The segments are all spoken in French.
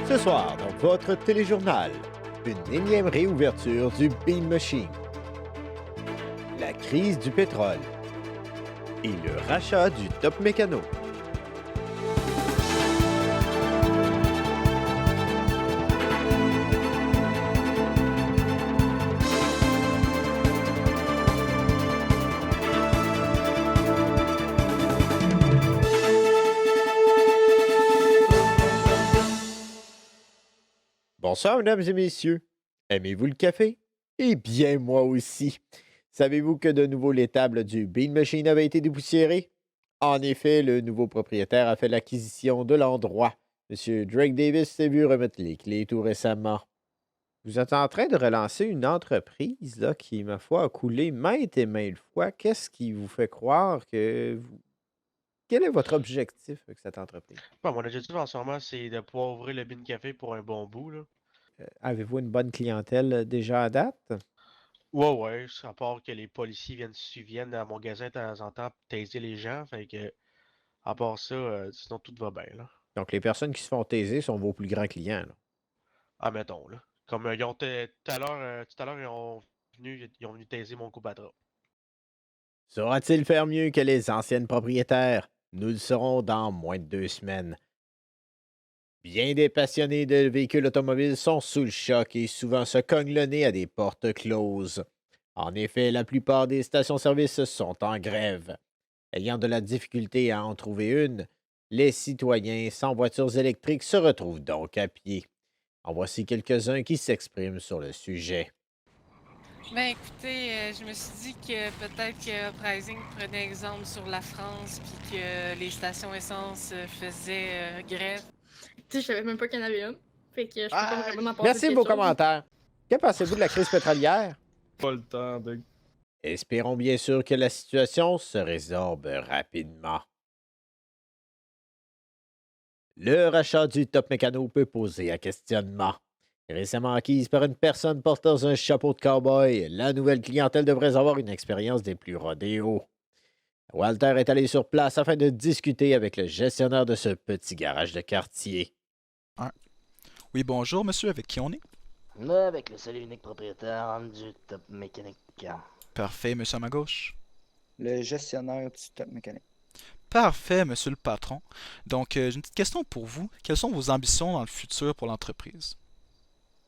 Ce soir, dans votre téléjournal, une énième réouverture du Bean Machine, la crise du pétrole et le rachat du Top Mécano. Bonsoir, mesdames et messieurs. Aimez-vous le café? Eh bien, moi aussi. Savez-vous que de nouveau l'étable du Bean Machine avait été dépoussiérée? En effet, le nouveau propriétaire a fait l'acquisition de l'endroit. Monsieur Drake Davis s'est vu remettre les clés tout récemment. Vous êtes en train de relancer une entreprise là, qui, ma foi, a coulé maintes et maintes fois. Qu'est-ce qui vous fait croire que vous... Quel est votre objectif avec cette entreprise? Bon, mon objectif en ce moment, c'est de pouvoir ouvrir le bin café pour un bon bout, là. Avez-vous une bonne clientèle déjà à date? Ouais, ouais, à part que les policiers viennent à mon magasin de temps en temps pour taiser les gens, fait que, à part ça, sinon tout va bien, là. Donc, les personnes qui se font taiser sont vos plus grands clients, là. Admettons, là. Comme ils ont tout à l'heure, ils ont venu taiser mon coupatra. Saura-t-il faire mieux que les anciennes propriétaires? Nous le saurons dans moins de 2 semaines. Bien des passionnés de véhicules automobiles sont sous le choc et souvent se cognent le nez à des portes closes. En effet, la plupart des stations-service sont en grève. Ayant de la difficulté à en trouver une, les citoyens sans voitures électriques se retrouvent donc à pied. En voici quelques-uns qui s'expriment sur le sujet. Ben écoutez, je me suis dit que peut-être que Uprising prenait exemple sur la France puis que les stations essence faisaient grève. Tu sais, je savais même pas qu'il y en avait une. Fait que je peux pas Ah, vraiment en penser Merci de quelque vos chose. commentaires. Que pensez-vous de la crise pétrolière? Pas le temps de. Espérons bien sûr que la situation se résorbe rapidement. Le rachat du Top Mécano peut poser à questionnement. Récemment acquise par une personne portant un chapeau de cow-boy, la nouvelle clientèle devrait avoir une expérience des plus rodéos. Walter est allé sur place afin de discuter avec le gestionnaire de ce petit garage de quartier. Ouais. Oui, bonjour, monsieur, avec qui on est? Là, avec le seul et unique propriétaire du Top Mécanique. Parfait, monsieur à ma gauche. Le gestionnaire du Top Mécanique. Parfait, monsieur le patron. Donc, j'ai une petite question pour vous. Quelles sont vos ambitions dans le futur pour l'entreprise?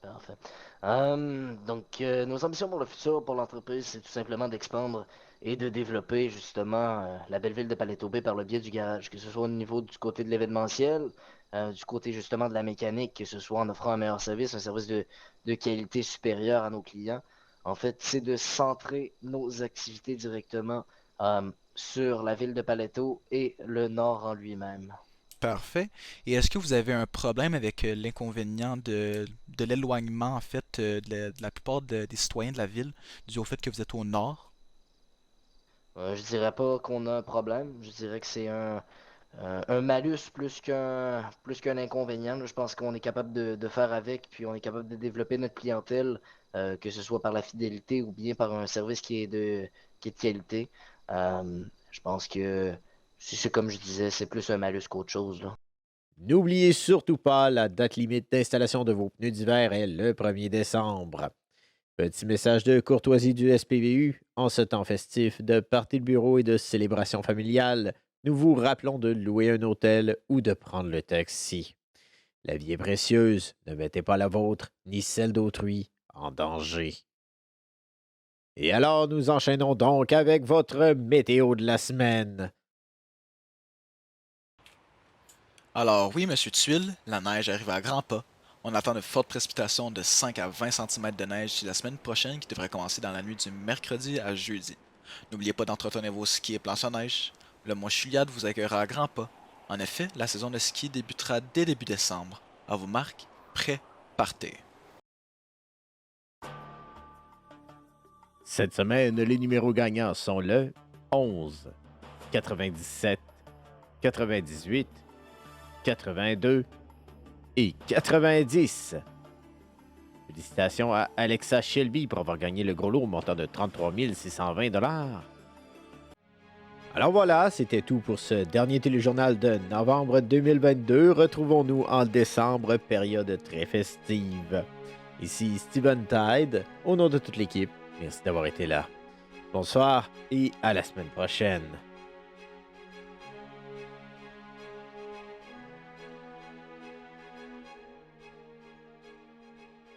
Parfait. Nos ambitions pour le futur, pour l'entreprise, c'est tout simplement d'expandre et de développer justement la belle ville de Paleto Bay par le biais du garage, que ce soit au niveau du côté de l'événementiel, du côté justement de la mécanique, que ce soit en offrant un meilleur service, un service de qualité supérieure à nos clients. En fait, c'est de centrer nos activités directement sur la ville de Paleto et le nord en lui-même. Parfait. Et est-ce que vous avez un problème avec l'inconvénient de l'éloignement, en fait, de la plupart des citoyens de la ville, dû au fait que vous êtes au nord? Je dirais pas qu'on a un problème, je dirais que c'est un malus plus qu'un inconvénient. Là. Je pense qu'on est capable de faire avec, puis on est capable de développer notre clientèle, que ce soit par la fidélité ou bien par un service qui est de qualité. Je pense que c'est comme je disais, c'est plus un malus qu'autre chose, là. N'oubliez surtout pas, la date limite d'installation de vos pneus d'hiver est le 1er décembre. Petit message de courtoisie du SPVU. En ce temps festif de parties de bureau et de célébrations familiales, nous vous rappelons de louer un hôtel ou de prendre le taxi. La vie est précieuse, ne mettez pas la vôtre ni celle d'autrui en danger. Et alors, nous enchaînons donc avec votre météo de la semaine. Alors oui, monsieur Tuile, la neige arrive à grands pas. On attend de fortes précipitations de 5 à 20 cm de neige d'ici la semaine prochaine qui devrait commencer dans la nuit du mercredi à jeudi. N'oubliez pas d'entretenir vos skis et planches à neige. Le mois Juliade vous accueillera à grands pas. En effet, la saison de ski débutera dès début décembre. À vos marques, prêts, partez. Cette semaine, les numéros gagnants sont le 11, 97, 98, 82 et 90. Félicitations à Alexa Shelby pour avoir gagné le gros lot au montant de 33 620 $. Alors voilà, c'était tout pour ce dernier téléjournal de novembre 2022. Retrouvons-nous en décembre, période très festive. Ici Steven Tide, au nom de toute l'équipe, merci d'avoir été là. Bonsoir et à la semaine prochaine.